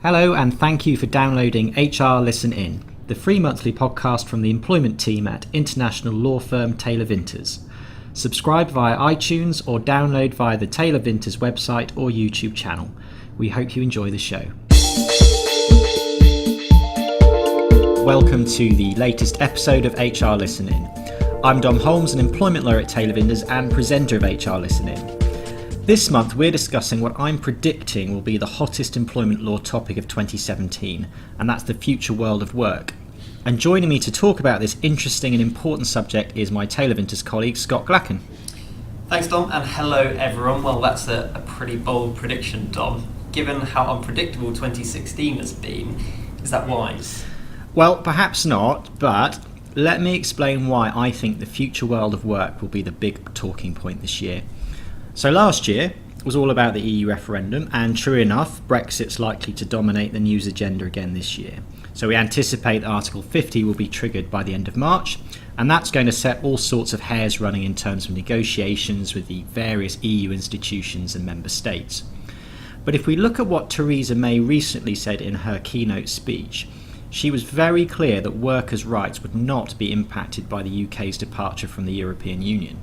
Hello and thank you for downloading HR ListenIn, the free monthly podcast from the employment team at international law firm Taylor Vinters. Subscribe via iTunes or download via the Taylor Vinters website or YouTube channel. We hope you enjoy the show. Welcome to the latest episode of HR ListenIn. I'm Dom Holmes, an employment lawyer at Taylor Vinters and presenter of HR ListenIn. This month we're discussing what I'm predicting will be the hottest employment law topic of 2017, and that's the future world of work. And joining me to talk about this interesting and important subject is my Taylor Vinters colleague, Scott Glacken. Thanks, Dom, and hello everyone. Well, that's a pretty bold prediction, Dom. Given how unpredictable 2016 has been, is that wise? Well, perhaps not, but let me explain why I think the future world of work will be the big talking point this year. So last year was all about the EU referendum, and true enough, Brexit's likely to dominate the news agenda again this year. So we anticipate that Article 50 will be triggered by the end of March, and that's going to set all sorts of hairs running in terms of negotiations with the various EU institutions and member states. But if we look at what Theresa May recently said in her keynote speech, she was very clear that workers' rights would not be impacted by the UK's departure from the European Union.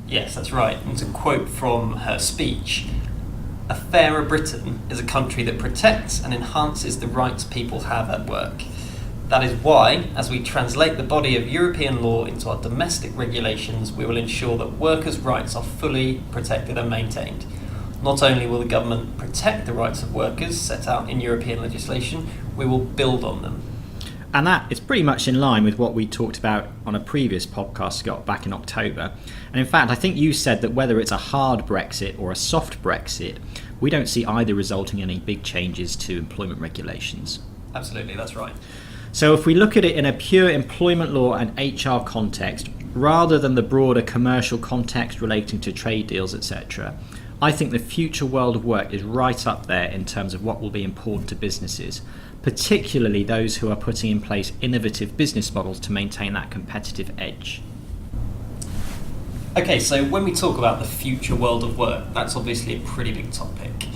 Yes, that's right. And to quote from her speech, "A fairer Britain is a country that protects and enhances the rights people have at work. That is why, as we translate the body of European law into our domestic regulations, we will ensure that workers' rights are fully protected and maintained. Not only will the government protect the rights of workers set out in European legislation, we will build on them." And that is pretty much in line with what we talked about on a previous podcast, Scott, back in October. And in fact, I think you said that whether it's a hard Brexit or a soft Brexit, we don't see either resulting in any big changes to employment regulations. Absolutely, that's right. So if we look at it in a pure employment law and HR context, rather than the broader commercial context relating to trade deals, etc., I think the future world of work is right up there in terms of what will be important to businesses, particularly those who are putting in place innovative business models to maintain that competitive edge. Okay, so when we talk about the future world of work, that's obviously a pretty big topic.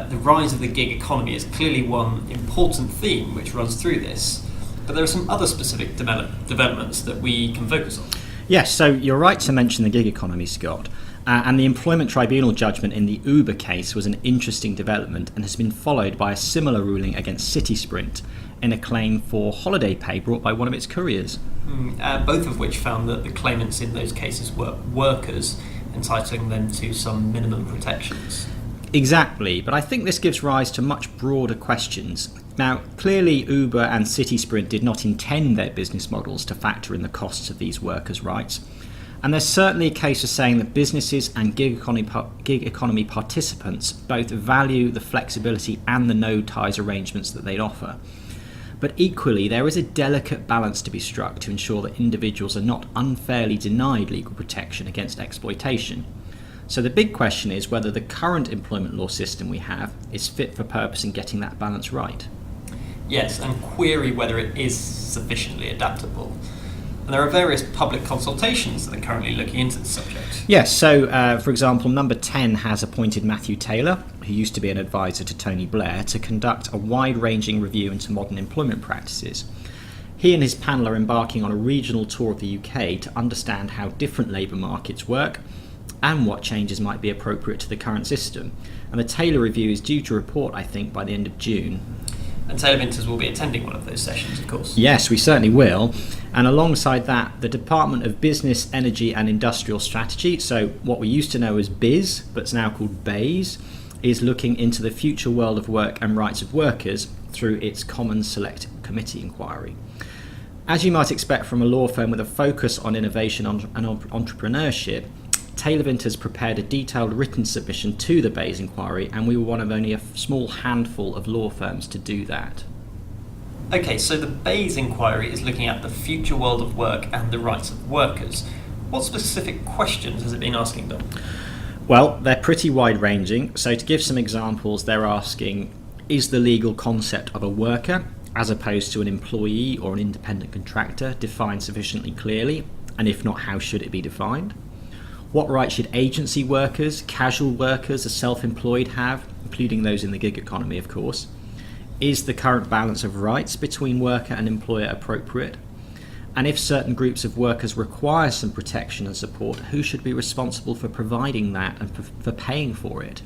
The rise of the gig economy is clearly one important theme which runs through this, but there are some other specific developments that we can focus on. Yes, so you're right to mention the gig economy, Scott. And the Employment Tribunal judgment in the Uber case was an interesting development and has been followed by a similar ruling against City Sprint in a claim for holiday pay brought by one of its couriers. Both of which found that the claimants in those cases were workers, entitling them to some minimum protections. Exactly, but I think this gives rise to much broader questions. Now, clearly Uber and City Sprint did not intend their business models to factor in the costs of these workers' rights. And there's certainly a case for saying that businesses and gig economy participants both value the flexibility and the no ties arrangements that they'd offer. But equally, there is a delicate balance to be struck to ensure that individuals are not unfairly denied legal protection against exploitation. So the big question is whether the current employment law system we have is fit for purpose in getting that balance right. Yes, and query whether it is sufficiently adaptable. And there are various public consultations that are currently looking into the subject. Yes, so for example, Number 10 has appointed Matthew Taylor, who used to be an advisor to Tony Blair, to conduct a wide-ranging review into modern employment practices. He and his panel are embarking on a regional tour of the UK to understand how different labour markets work and what changes might be appropriate to the current system. And the Taylor review is due to report, I think, by the end of June. And Taylor Vinters will be attending one of those sessions, of course. Yes, we certainly will. And alongside that, the Department of Business, Energy and Industrial Strategy, so what we used to know as BIS, but it's now called BAYS, is looking into the future world of work and rights of workers through its Common Select Committee inquiry. As you might expect from a law firm with a focus on innovation and entrepreneurship, Taylor Vinters prepared a detailed written submission to the BAYS inquiry, and we were one of only a small handful of law firms to do that. Okay, so the BAYS inquiry is looking at the future world of work and the rights of workers. What specific questions has it been asking them? Well, they're pretty wide-ranging. So to give some examples, they're asking, is the legal concept of a worker, as opposed to an employee or an independent contractor, defined sufficiently clearly? And if not, how should it be defined? What rights should agency workers, casual workers, or self-employed have, including those in the gig economy, of course? Is the current balance of rights between worker and employer appropriate? And if certain groups of workers require some protection and support, who should be responsible for providing that and for paying for it?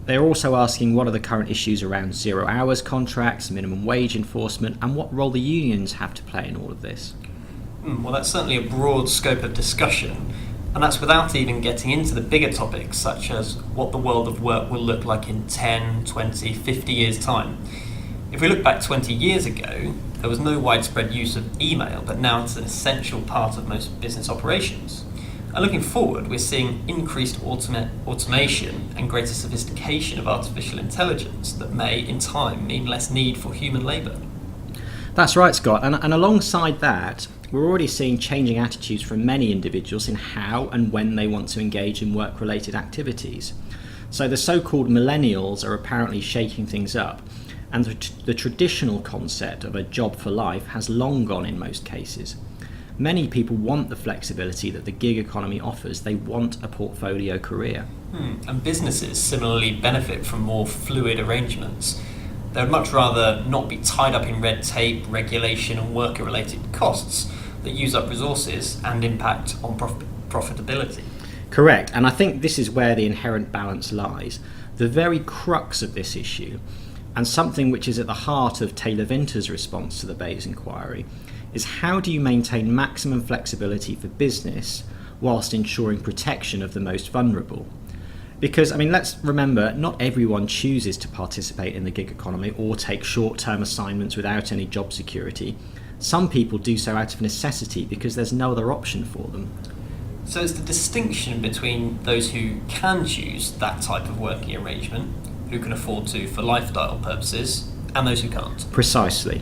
They're also asking what are the current issues around 0 hours contracts, minimum wage enforcement, and what role the unions have to play in all of this. Well, that's certainly a broad scope of discussion, and that's without even getting into the bigger topics such as what the world of work will look like in 10, 20, 50 years' time. If we look back 20 years ago, there was no widespread use of email, but now it's an essential part of most business operations. And looking forward, we're seeing increased automation and greater sophistication of artificial intelligence that may, in time, mean less need for human labour. That's right, Scott. And alongside that, we're already seeing changing attitudes from many individuals in how and when they want to engage in work-related activities. So the so-called millennials are apparently shaking things up, and the traditional concept of a job for life has long gone in most cases. Many people want the flexibility that the gig economy offers. They want a portfolio career. And businesses similarly benefit from more fluid arrangements. They would much rather not be tied up in red tape, regulation and worker-related costs that use up resources and impact on profitability. Correct, and I think this is where the inherent balance lies. The very crux of this issue, and something which is at the heart of Taylor Vinter's response to the Bayes inquiry, is how do you maintain maximum flexibility for business whilst ensuring protection of the most vulnerable? Because, let's remember, not everyone chooses to participate in the gig economy or take short-term assignments without any job security. Some people do so out of necessity because there's no other option for them. So it's the distinction between those who can choose that type of working arrangement, who can afford to for lifestyle purposes, and those who can't. Precisely.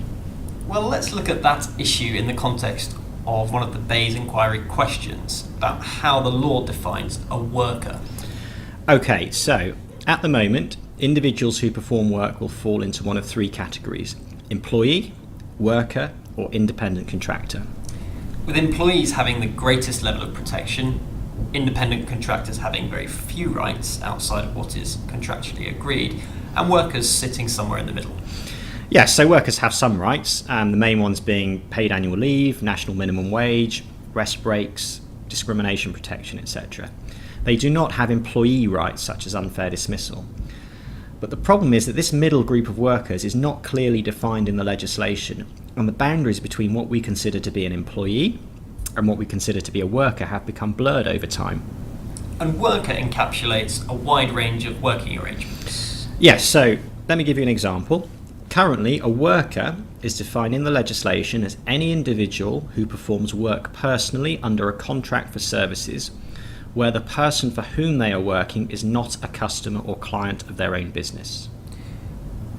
Well, let's look at that issue in the context of one of the Bayes inquiry questions about how the law defines a worker. Okay, so at the moment, individuals who perform work will fall into one of three categories: employee, worker, or independent contractor. With employees having the greatest level of protection, independent contractors having very few rights outside of what is contractually agreed, and workers sitting somewhere in the middle. Yes, so workers have some rights, the main ones being paid annual leave, national minimum wage, rest breaks, discrimination protection, etc. They do not have employee rights such as unfair dismissal. But the problem is that this middle group of workers is not clearly defined in the legislation, and the boundaries between what we consider to be an employee and what we consider to be a worker have become blurred over time. And worker encapsulates a wide range of working arrangements. Yes, so let me give you an example. Currently, a worker is defined in the legislation as any individual who performs work personally under a contract for services where the person for whom they are working is not a customer or client of their own business.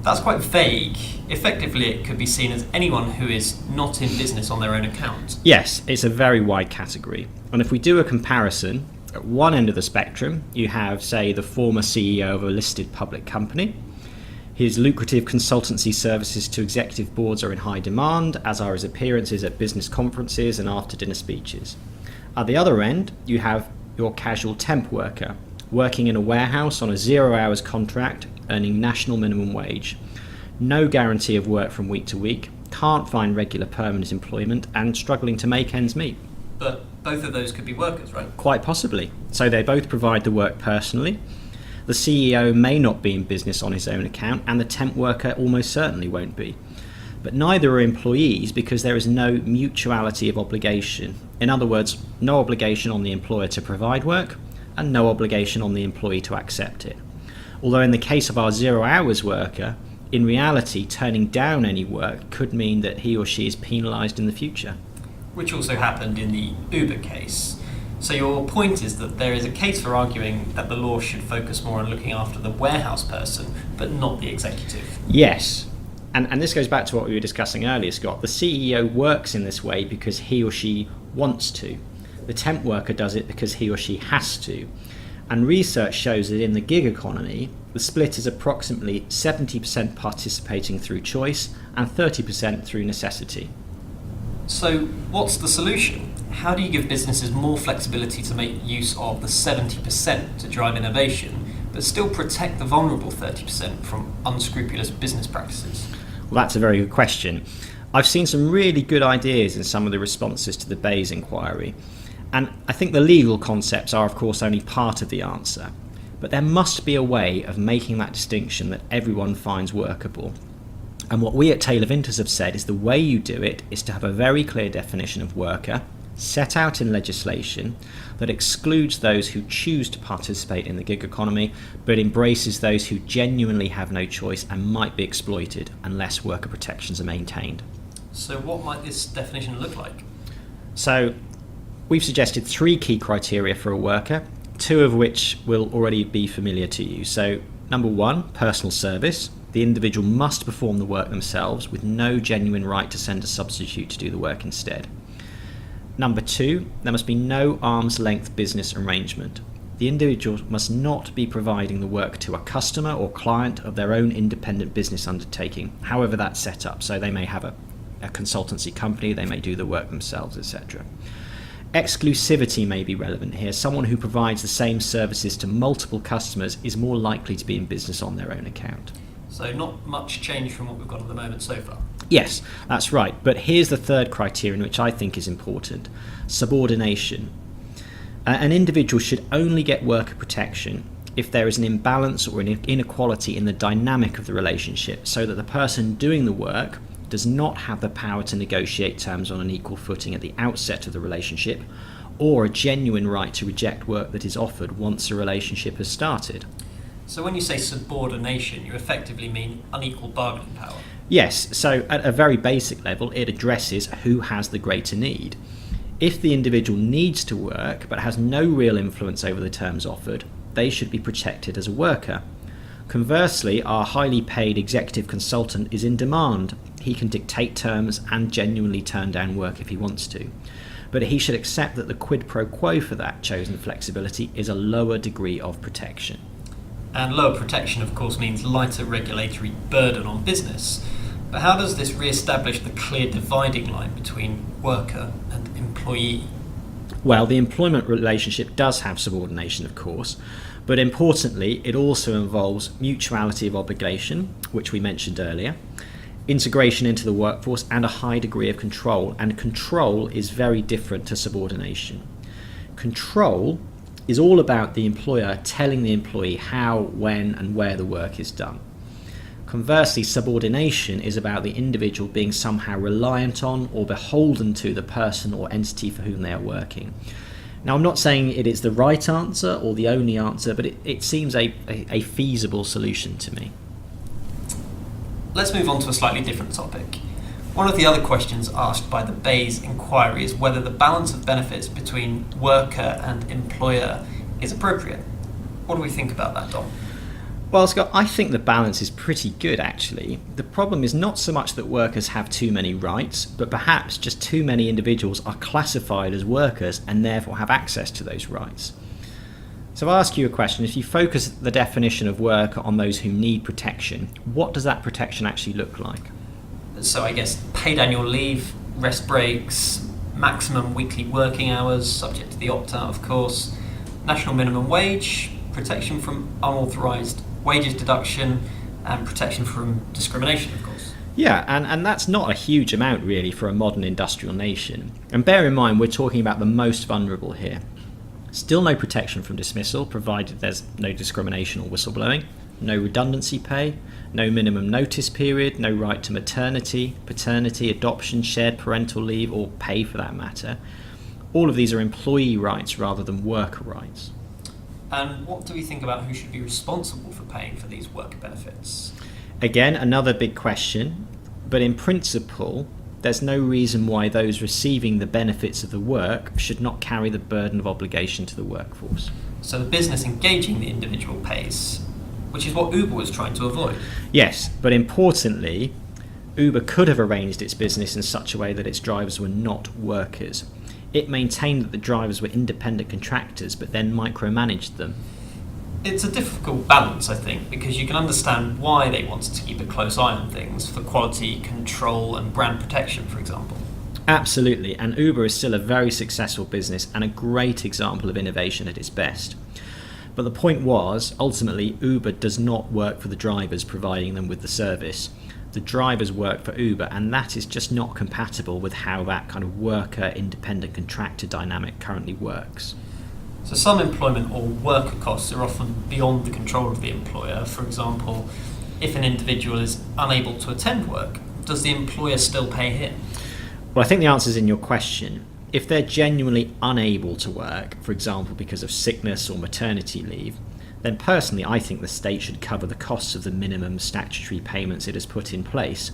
That's quite vague. Effectively, it could be seen as anyone who is not in business on their own account. Yes, it's a very wide category. And if we do a comparison, at one end of the spectrum, you have, say, the former CEO of a listed public company. His lucrative consultancy services to executive boards are in high demand, as are his appearances at business conferences and after-dinner speeches. At the other end, you have your casual temp worker, working in a warehouse on a 0 hours contract, earning national minimum wage. No guarantee of work from week to week, can't find regular permanent employment, and struggling to make ends meet. But both of those could be workers, right? Quite possibly. So they both provide the work personally. The CEO may not be in business on his own account, and the temp worker almost certainly won't be. But neither are employees because there is no mutuality of obligation. In other words, no obligation on the employer to provide work, and no obligation on the employee to accept it. Although in the case of our 0 hours worker, in reality, turning down any work could mean that he or she is penalised in the future. Which also happened in the Uber case. So your point is that there is a case for arguing that the law should focus more on looking after the warehouse person, but not the executive. Yes. And this goes back to what we were discussing earlier, Scott. The CEO works in this way because he or she wants to. The temp worker does it because he or she has to. And research shows that in the gig economy, the split is approximately 70% participating through choice and 30% through necessity. So what's the solution? How do you give businesses more flexibility to make use of the 70% to drive innovation but still protect the vulnerable 30% from unscrupulous business practices? Well, that's a very good question. I've seen some really good ideas in some of the responses to the Bayes inquiry, and I think the legal concepts are, of course, only part of the answer. But there must be a way of making that distinction that everyone finds workable. And what we at Taylor Vinters have said is the way you do it is to have a very clear definition of worker, set out in legislation, that excludes those who choose to participate in the gig economy, but embraces those who genuinely have no choice and might be exploited unless worker protections are maintained. So what might this definition look like? So we've suggested 3 key criteria for a worker, 2 of which will already be familiar to you. So number 1, personal service. The individual must perform the work themselves with no genuine right to send a substitute to do the work instead. Number 2, there must be no arm's length business arrangement. The individual must not be providing the work to a customer or client of their own independent business undertaking, however that's set up. So they may have a consultancy company, they may do the work themselves, etc. Exclusivity may be relevant here. Someone who provides the same services to multiple customers is more likely to be in business on their own account. So not much change from what we've got at the moment so far. Yes, that's right. But here's the third criterion, which I think is important: subordination. An individual should only get worker protection if there is an imbalance or an inequality in the dynamic of the relationship, so that the person doing the work does not have the power to negotiate terms on an equal footing at the outset of the relationship, or a genuine right to reject work that is offered once a relationship has started. So when you say subordination, you effectively mean unequal bargaining power? Yes, so at a very basic level, it addresses who has the greater need. If the individual needs to work but has no real influence over the terms offered, they should be protected as a worker. Conversely, our highly paid executive consultant is in demand. He can dictate terms and genuinely turn down work if he wants to. But he should accept that the quid pro quo for that chosen flexibility is a lower degree of protection. And lower protection, of course, means lighter regulatory burden on business. But how does this re-establish the clear dividing line between worker and employee? Well, the employment relationship does have subordination, of course, but importantly, it also involves mutuality of obligation, which we mentioned earlier, integration into the workforce, and a high degree of control. And control is very different to subordination. Control is all about the employer telling the employee how, when, and where the work is done. Conversely, subordination is about the individual being somehow reliant on or beholden to the person or entity for whom they are working. Now, I'm not saying it is the right answer or the only answer, but it seems a feasible solution to me. Let's move on to a slightly different topic. One of the other questions asked by the Bayes inquiry is whether the balance of benefits between worker and employer is appropriate. What do we think about that, Dom? Well, Scott, I think the balance is pretty good, actually. The problem is not so much that workers have too many rights, but perhaps just too many individuals are classified as workers and therefore have access to those rights. So I'll ask you a question. If you focus the definition of worker on those who need protection, what does that protection actually look like? So I guess paid annual leave, rest breaks, maximum weekly working hours, subject to the opt-out, of course, national minimum wage, protection from unauthorised wages deduction, and protection from discrimination, of course. Yeah, and that's not a huge amount really for a modern industrial nation. And bear in mind, we're talking about the most vulnerable here. Still no protection from dismissal, provided there's no discrimination or whistleblowing, no redundancy pay, no minimum notice period, no right to maternity, paternity, adoption, shared parental leave, or pay for that matter. All of these are employee rights rather than worker rights. And what do we think about who should be responsible for paying for these worker benefits? Again, another big question, but in principle, there's no reason why those receiving the benefits of the work should not carry the burden of obligation to the workforce. So the business engaging the individual pays, which is what Uber was trying to avoid. Yes, but importantly, Uber could have arranged its business in such a way that its drivers were not workers. It maintained that the drivers were independent contractors, but then micromanaged them. It's a difficult balance, I think, because you can understand why they wanted to keep a close eye on things for quality control and brand protection, for example. Absolutely, and Uber is still a very successful business and a great example of innovation at its best. But the point was, ultimately, Uber does not work for the drivers providing them with the service. The drivers work for Uber, and that is just not compatible with how that kind of worker-independent contractor dynamic currently works. So some employment or worker costs are often beyond the control of the employer. For example, if an individual is unable to attend work, does the employer still pay him? Well, I think the answer is in your question. If they're genuinely unable to work, for example because of sickness or maternity leave, then personally I think the state should cover the costs of the minimum statutory payments it has put in place.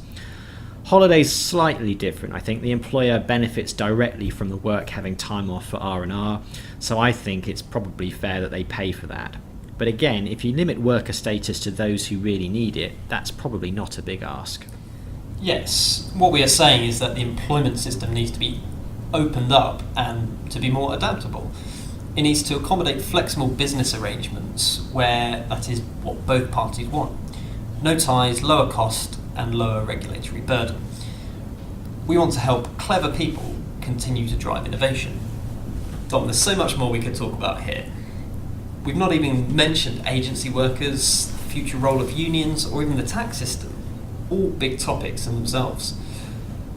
Holidays slightly different. I think the employer benefits directly from the work having time off for R&R, so I think it's probably fair that they pay for that. But again, if you limit worker status to those who really need it, that's probably not a big ask. Yes, what we are saying is that the employment system needs to be opened up and to be more adaptable. It needs to accommodate flexible business arrangements where that is what both parties want. No ties, lower cost and lower regulatory burden. We want to help clever people continue to drive innovation. Dom, there's so much more we could talk about here. We've not even mentioned agency workers, the future role of unions, or even the tax system. All big topics in themselves.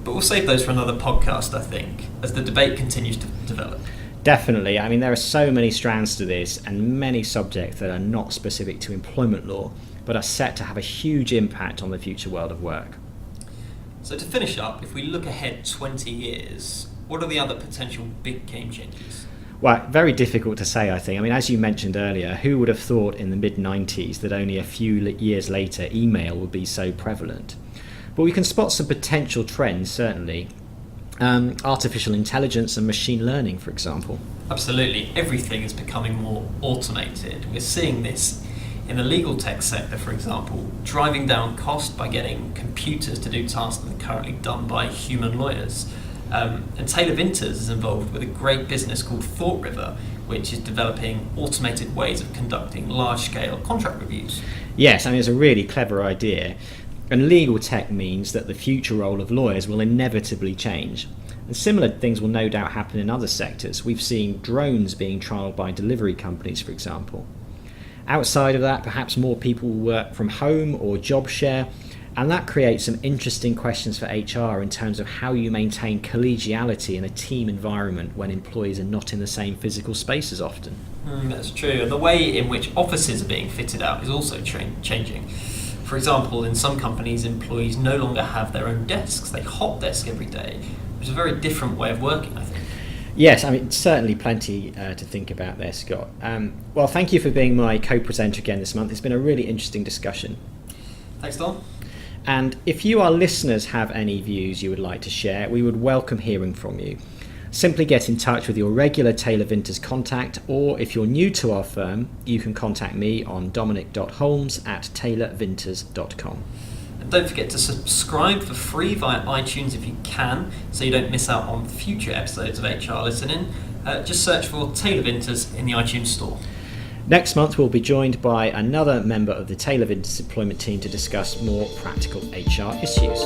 But we'll save those for another podcast, I think, as the debate continues to develop. Definitely. I mean, there are so many strands to this and many subjects that are not specific to employment law, but are set to have a huge impact on the future world of work. So to finish up, if we look ahead 20 years, what are the other potential big game changes? Well, very difficult to say, I think. I mean, as you mentioned earlier, who would have thought in the mid-90s that only a few years later email would be so prevalent? But we can spot some potential trends, certainly. Artificial intelligence and machine learning, for example. Absolutely. Everything is becoming more automated. We're seeing this in the legal tech sector, for example, driving down cost by getting computers to do tasks that are currently done by human lawyers. And Taylor Vinters is involved with a great business called Thought River, which is developing automated ways of conducting large-scale contract reviews. Yes, I mean, it's a really clever idea. And legal tech means that the future role of lawyers will inevitably change. And similar things will no doubt happen in other sectors. We've seen drones being trialled by delivery companies, for example. Outside of that, perhaps more people will work from home or job share, and that creates some interesting questions for HR in terms of how you maintain collegiality in a team environment when employees are not in the same physical spaces often. That's true, and the way in which offices are being fitted out is also changing. For example, in some companies, employees no longer have their own desks. They hot desk every day, which is a very different way of working, I think. Yes, I mean, certainly plenty to think about there, Scott. Well, thank you for being my co-presenter again this month. It's been a really interesting discussion. Thanks, Don. And if you, our listeners, have any views you would like to share, we would welcome hearing from you. Simply get in touch with your regular Taylor Vinters contact, or if you're new to our firm, you can contact me on dominic.holmes@taylorvinters.com. And don't forget to subscribe for free via iTunes if you can, so you don't miss out on future episodes of HR ListenIn. Just search for Taylor Vinters in the iTunes store. Next month, we'll be joined by another member of the Taylor Vinters employment team to discuss more practical HR issues.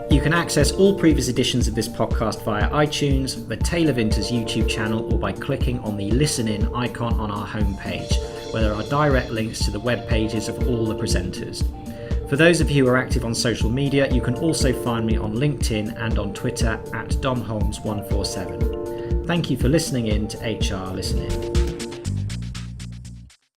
You can access all previous editions of this podcast via iTunes, the Taylor Vinters YouTube channel, or by clicking on the ListenIn icon on our homepage, where there are direct links to the web pages of all the presenters. For those of you who are active on social media, you can also find me on LinkedIn and on Twitter @DonHolmes147. Thank you for listening in to HR ListenIn.